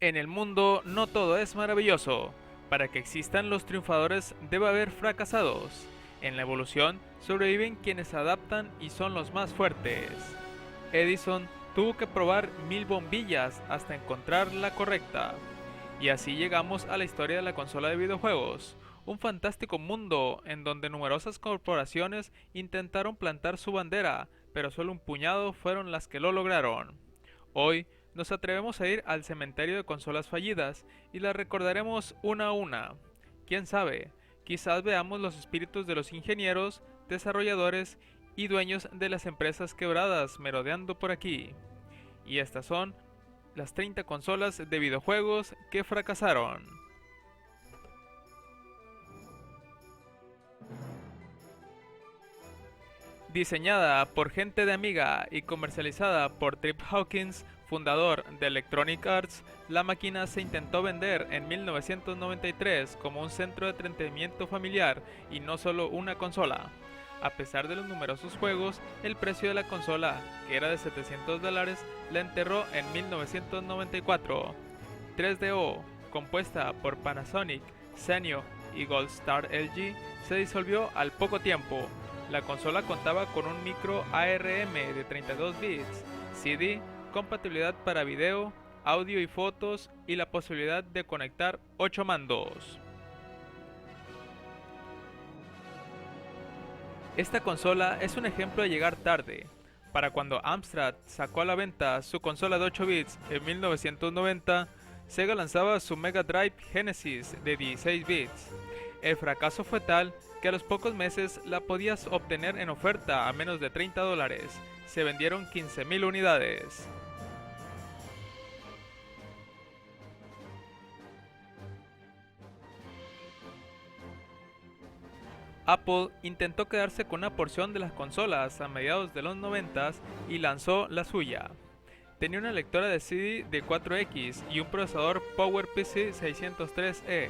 En el mundo no todo es maravilloso. Para que existan los triunfadores debe haber fracasados. En la evolución sobreviven quienes se adaptan y son los más fuertes. Edison tuvo que probar 1000 bombillas hasta encontrar la correcta. Y así llegamos a la historia de la consola de videojuegos, un fantástico mundo en donde numerosas corporaciones intentaron plantar su bandera, pero solo un puñado fueron las que lo lograron. Hoy nos atrevemos a ir al cementerio de consolas fallidas y las recordaremos una a una. Quién sabe, quizás veamos los espíritus de los ingenieros, desarrolladores y dueños de las empresas quebradas merodeando por aquí. Y estas son las 30 consolas de videojuegos que fracasaron. Diseñada por gente de Amiga y comercializada por Trip Hawkins, fundador de Electronic Arts, la máquina se intentó vender en 1993 como un centro de entretenimiento familiar y no solo una consola. A pesar de los numerosos juegos, el precio de la consola, que era de $700, la enterró en 1994. 3DO, compuesta por Panasonic, Sanyo y Gold Star LG, se disolvió al poco tiempo. La consola contaba con un micro ARM de 32 bits, CD, compatibilidad para video, audio y fotos y la posibilidad de conectar 8 mandos. Esta consola es un ejemplo de llegar tarde. Para cuando Amstrad sacó a la venta su consola de 8 bits en 1990, Sega lanzaba su Mega Drive Genesis de 16 bits. El fracaso fue tal que a los pocos meses la podías obtener en oferta a menos de $30. Se vendieron 15.000 unidades. Apple intentó quedarse con una porción de las consolas a mediados de los 90 y lanzó la suya. Tenía una lectora de CD de 4X y un procesador PowerPC 603E.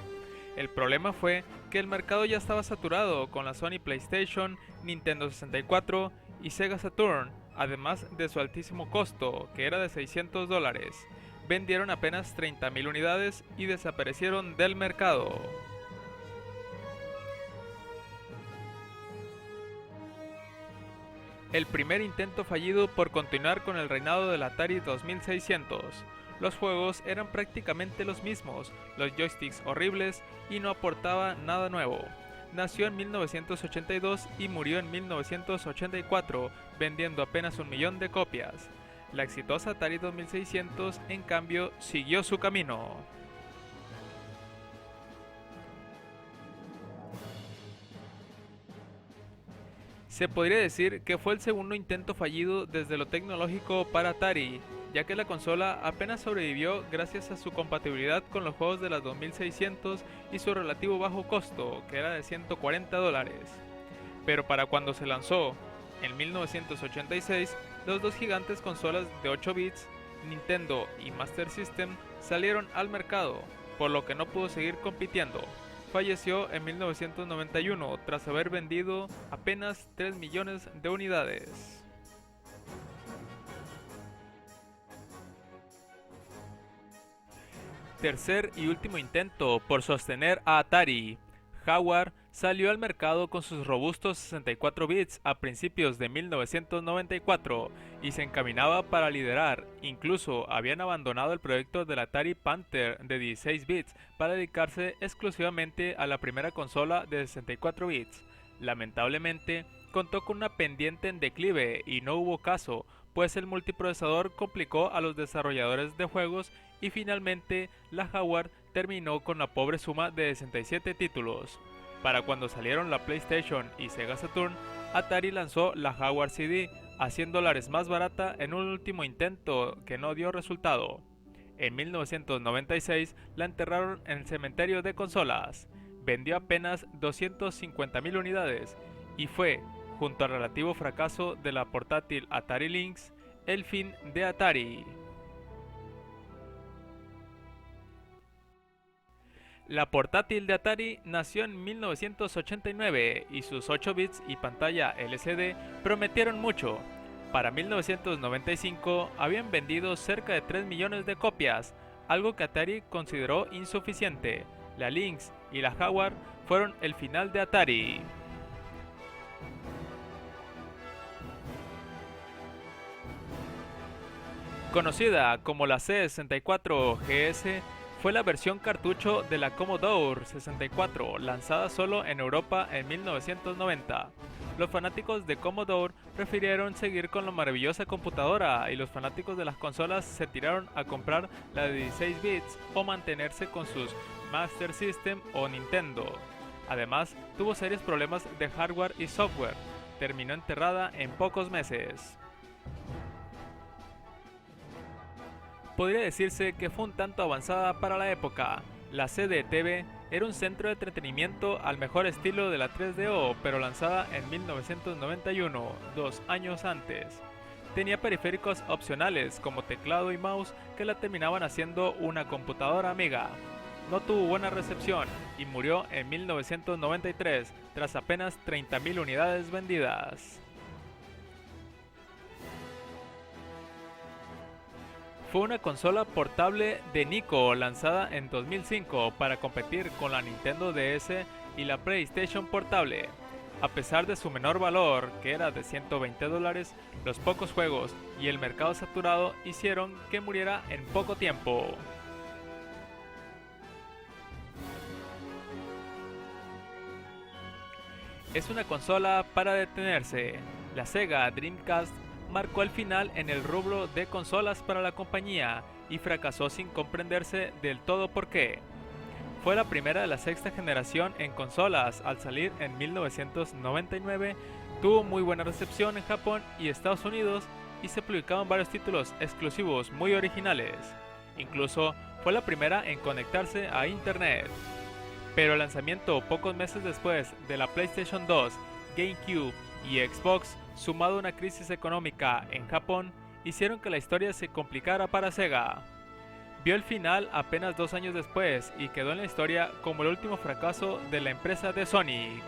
El problema fue que el mercado ya estaba saturado con la Sony PlayStation, Nintendo 64 y Sega Saturn, además de su altísimo costo, que era de $600. Vendieron apenas 30.000 unidades y desaparecieron del mercado. El primer intento fallido por continuar con el reinado del Atari 2600. Los juegos eran prácticamente los mismos, los joysticks horribles y no aportaba nada nuevo. Nació en 1982 y murió en 1984, vendiendo apenas 1 millón de copias. La exitosa Atari 2600, en cambio, siguió su camino. Se podría decir que fue el segundo intento fallido desde lo tecnológico para Atari, ya que la consola apenas sobrevivió gracias a su compatibilidad con los juegos de las 2600 y su relativo bajo costo, que era de $140. Pero para cuando se lanzó, en 1986, los dos gigantes consolas de 8 bits, Nintendo y Master System, salieron al mercado, por lo que no pudo seguir compitiendo. Falleció en 1991 tras haber vendido apenas 3 millones de unidades. Tercer y último intento por sostener a Atari. Jaguar salió al mercado con sus robustos 64 bits a principios de 1994 y se encaminaba para liderar. Incluso habían abandonado el proyecto del Atari Panther de 16 bits para dedicarse exclusivamente a la primera consola de 64 bits. Lamentablemente, contó con una pendiente en declive y no hubo caso, pues el multiprocesador complicó a los desarrolladores de juegos y finalmente la Jaguar terminó con la pobre suma de 67 títulos. Para cuando salieron la PlayStation y Sega Saturn, Atari lanzó la Jaguar CD a $100 más barata en un último intento que no dio resultado. En 1996 la enterraron en el cementerio de consolas. Vendió apenas 250.000 unidades y fue, junto al relativo fracaso de la portátil Atari Lynx, el fin de Atari. La portátil de Atari nació en 1989 y sus 8 bits y pantalla LCD prometieron mucho. Para 1995 habían vendido cerca de 3 millones de copias, algo que Atari consideró insuficiente. La Lynx y la Jaguar fueron el final de Atari. Conocida como la C64 GS, fue la versión cartucho de la Commodore 64, lanzada solo en Europa en 1990. Los fanáticos de Commodore prefirieron seguir con la maravillosa computadora y los fanáticos de las consolas se tiraron a comprar la de 16 bits o mantenerse con sus Master System o Nintendo. Además, tuvo serios problemas de hardware y software. Terminó enterrada en pocos meses. Podría decirse que fue un tanto avanzada para la época. La CDTV era un centro de entretenimiento al mejor estilo de la 3DO, pero lanzada en 1991, 2 años antes. Tenía periféricos opcionales como teclado y mouse que la terminaban haciendo una computadora amiga. No tuvo buena recepción y murió en 1993 tras apenas 30.000 unidades vendidas. Fue una consola portable de Nico lanzada en 2005 para competir con la Nintendo DS y la PlayStation Portable. A pesar de su menor valor, que era de $120, los pocos juegos y el mercado saturado hicieron que muriera en poco tiempo. Es una consola para detenerse. La Sega Dreamcast marcó el final en el rubro de consolas para la compañía y fracasó sin comprenderse del todo por qué. Fue la primera de la sexta generación en consolas al salir en 1999, tuvo muy buena recepción en Japón y Estados Unidos y se publicaban varios títulos exclusivos muy originales. Incluso fue la primera en conectarse a Internet. Pero el lanzamiento pocos meses después de la PlayStation 2, GameCube y Xbox, sumado a una crisis económica en Japón, hicieron que la historia se complicara para Sega. Vio el final apenas 2 años después y quedó en la historia como el último fracaso de la empresa de Sonic.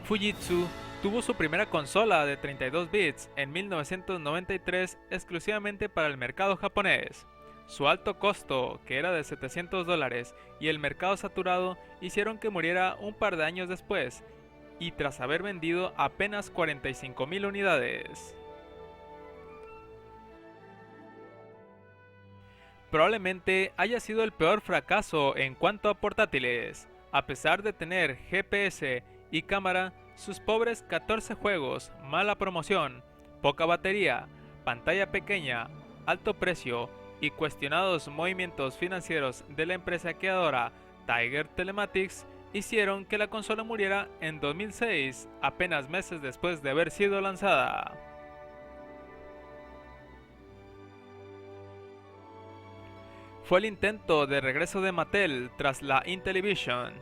Fujitsu tuvo su primera consola de 32 bits en 1993 exclusivamente para el mercado japonés. Su alto costo, que era de $700, y el mercado saturado hicieron que muriera un par de años después, y tras haber vendido apenas 45.000 unidades. Probablemente haya sido el peor fracaso en cuanto a portátiles. A pesar de tener GPS y cámara, sus pobres 14 juegos, mala promoción, poca batería, pantalla pequeña, alto precio y cuestionados movimientos financieros de la empresa creadora Tiger Telematics hicieron que la consola muriera en 2006, apenas meses después de haber sido lanzada. Fue el intento de regreso de Mattel tras la Intellivision.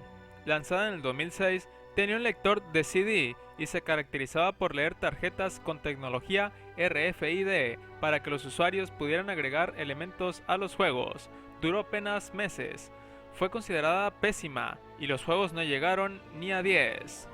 Lanzada en el 2006, tenía un lector de CD y se caracterizaba por leer tarjetas con tecnología RFID para que los usuarios pudieran agregar elementos a los juegos. Duró apenas meses. Fue considerada pésima y los juegos no llegaron ni a 10.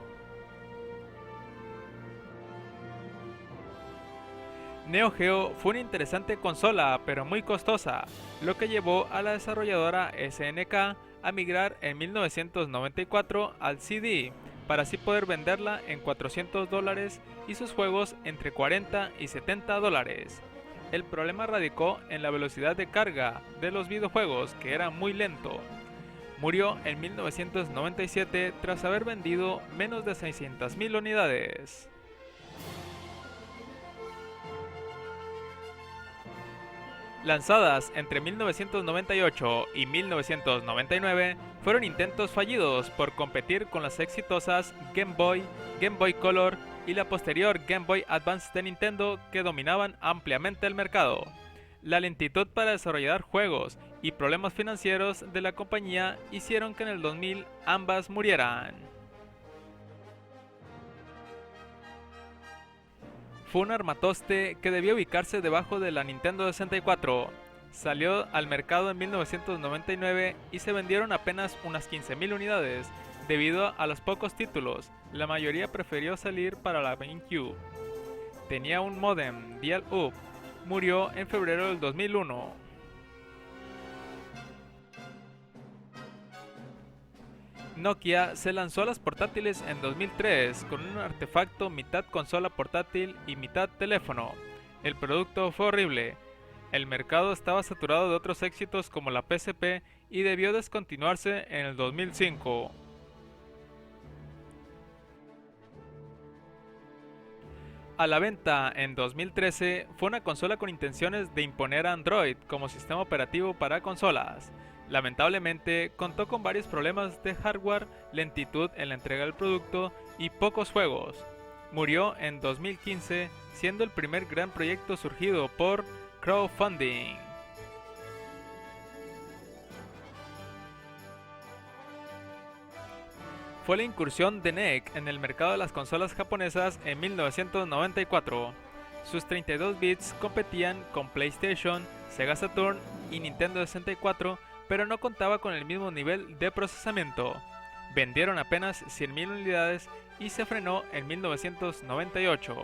Neo Geo fue una interesante consola pero muy costosa, lo que llevó a la desarrolladora SNK a migrar en 1994 al CD, para así poder venderla en $400 y sus juegos entre $40 y $70. El problema radicó en la velocidad de carga de los videojuegos, que era muy lento. Murió en 1997 tras haber vendido menos de 600.000 unidades. Lanzadas entre 1998 y 1999, fueron intentos fallidos por competir con las exitosas Game Boy, Game Boy Color y la posterior Game Boy Advance de Nintendo, que dominaban ampliamente el mercado. La lentitud para desarrollar juegos y problemas financieros de la compañía hicieron que en el 2000 ambas murieran. Fue un armatoste que debió ubicarse debajo de la Nintendo 64. Salió al mercado en 1999 y se vendieron apenas unas 15.000 unidades debido a los pocos títulos. La mayoría prefirió salir para la GameCube. Tenía un modem dial-up Murió en febrero del 2001. Nokia se lanzó a las portátiles en 2003 con un artefacto mitad consola portátil y mitad teléfono. El producto fue horrible. El mercado estaba saturado de otros éxitos como la PSP y debió descontinuarse en el 2005. A la venta en 2013 fue una consola con intenciones de imponer a Android como sistema operativo para consolas. Lamentablemente contó con varios problemas de hardware, lentitud en la entrega del producto y pocos juegos. Murió en 2015 siendo el primer gran proyecto surgido por crowdfunding. Fue la incursión de NEC en el mercado de las consolas japonesas en 1994. Sus 32 bits competían con PlayStation, Sega Saturn y Nintendo 64, pero no contaba con el mismo nivel de procesamiento. Vendieron apenas 100.000 unidades y se frenó en 1998.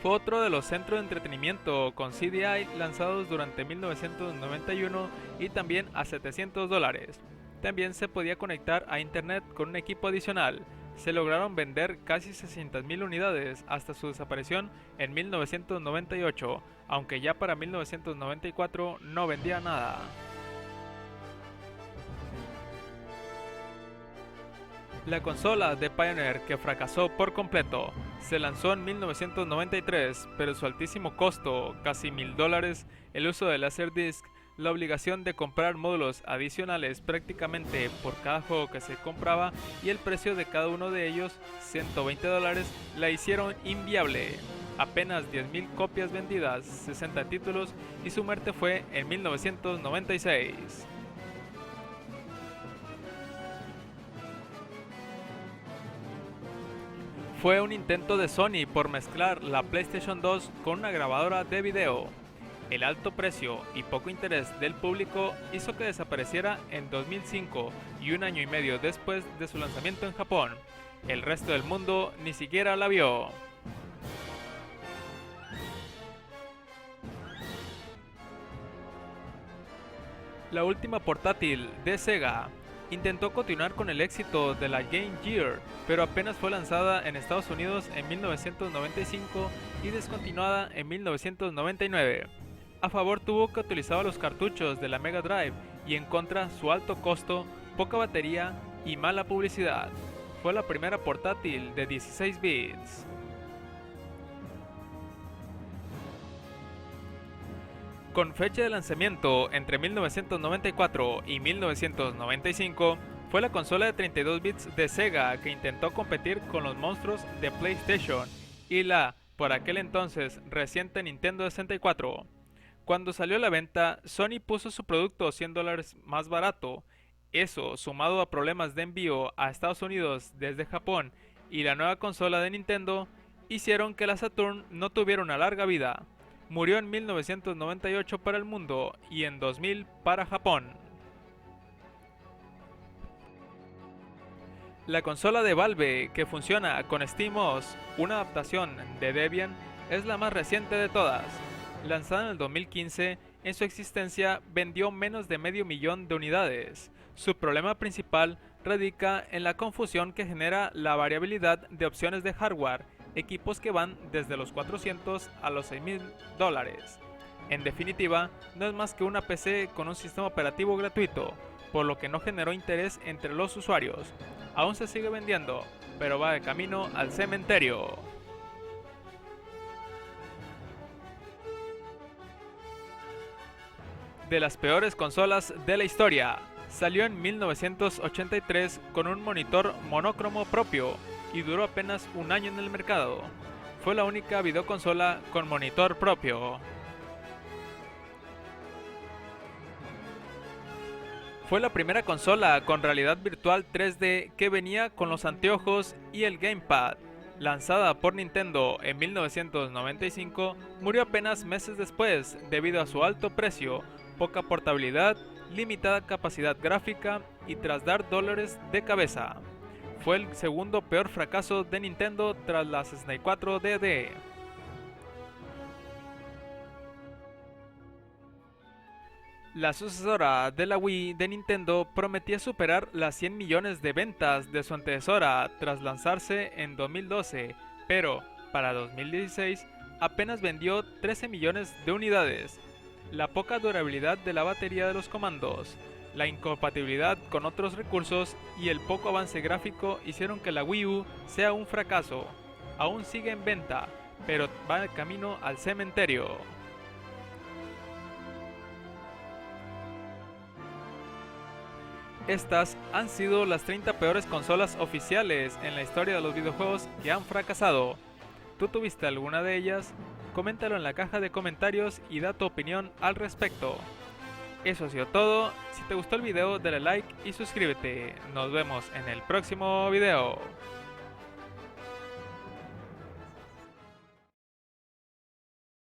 Fue otro de los centros de entretenimiento con CDI lanzados durante 1991 y también a $700. También se podía conectar a internet con un equipo adicional. Se lograron vender casi 600.000 unidades hasta su desaparición en 1998, aunque ya para 1994 no vendía nada. La consola de Pioneer, que fracasó por completo, se lanzó en 1993, pero su altísimo costo, casi $1.000, el uso de Laserdisc, la obligación de comprar módulos adicionales prácticamente por cada juego que se compraba y el precio de cada uno de ellos, $120, la hicieron inviable. Apenas 10.000 copias vendidas, 60 títulos y su muerte fue en 1996. Fue un intento de Sony por mezclar la PlayStation 2 con una grabadora de video. El alto precio y poco interés del público hizo que desapareciera en 2005 y un año y medio después de su lanzamiento en Japón. El resto del mundo ni siquiera la vio. La última portátil de Sega intentó continuar con el éxito de la Game Gear, pero apenas fue lanzada en Estados Unidos en 1995 y descontinuada en 1999. A favor tuvo que utilizar los cartuchos de la Mega Drive y en contra su alto costo, poca batería y mala publicidad. Fue la primera portátil de 16 bits. Con fecha de lanzamiento entre 1994 y 1995, fue la consola de 32 bits de Sega que intentó competir con los monstruos de PlayStation y la, por aquel entonces, reciente Nintendo 64. Cuando salió a la venta, Sony puso su producto $100 más barato. Eso, sumado a problemas de envío a Estados Unidos desde Japón y la nueva consola de Nintendo, hicieron que la Saturn no tuviera una larga vida. Murió en 1998 para el mundo y en 2000 para Japón. La consola de Valve, que funciona con SteamOS, una adaptación de Debian, es la más reciente de todas. Lanzada en el 2015, en su existencia vendió menos de 500.000 de unidades. Su problema principal radica en la confusión que genera la variabilidad de opciones de hardware, equipos que van desde los $400 a los $6.000. En definitiva, no es más que una PC con un sistema operativo gratuito, por lo que no generó interés entre los usuarios. Aún se sigue vendiendo, pero va de camino al cementerio. De las peores consolas de la historia, salió en 1983 con un monitor monocromo propio y duró apenas un año en el mercado. Fue la única videoconsola con monitor propio. Fue la primera consola con realidad virtual 3D que venía con los anteojos y el gamepad. Lanzada por Nintendo en 1995, murió apenas meses después debido a su alto precio, poca portabilidad, limitada capacidad gráfica y tras dar dolores de cabeza. fue el segundo peor fracaso de Nintendo tras la 64 DD. La sucesora de la Wii de Nintendo prometía superar las 100 millones de ventas de su antecesora tras lanzarse en 2012, pero para 2016 apenas vendió 13 millones de unidades. La poca durabilidad de la batería de los comandos, la incompatibilidad con otros recursos y el poco avance gráfico hicieron que la Wii U sea un fracaso. Aún sigue en venta, pero va de camino al cementerio. Estas han sido las 30 peores consolas oficiales en la historia de los videojuegos que han fracasado. ¿Tú tuviste alguna de ellas? Coméntalo en la caja de comentarios y da tu opinión al respecto. Eso ha sido todo. Si te gustó el video dale like y suscríbete. Nos vemos en el próximo video.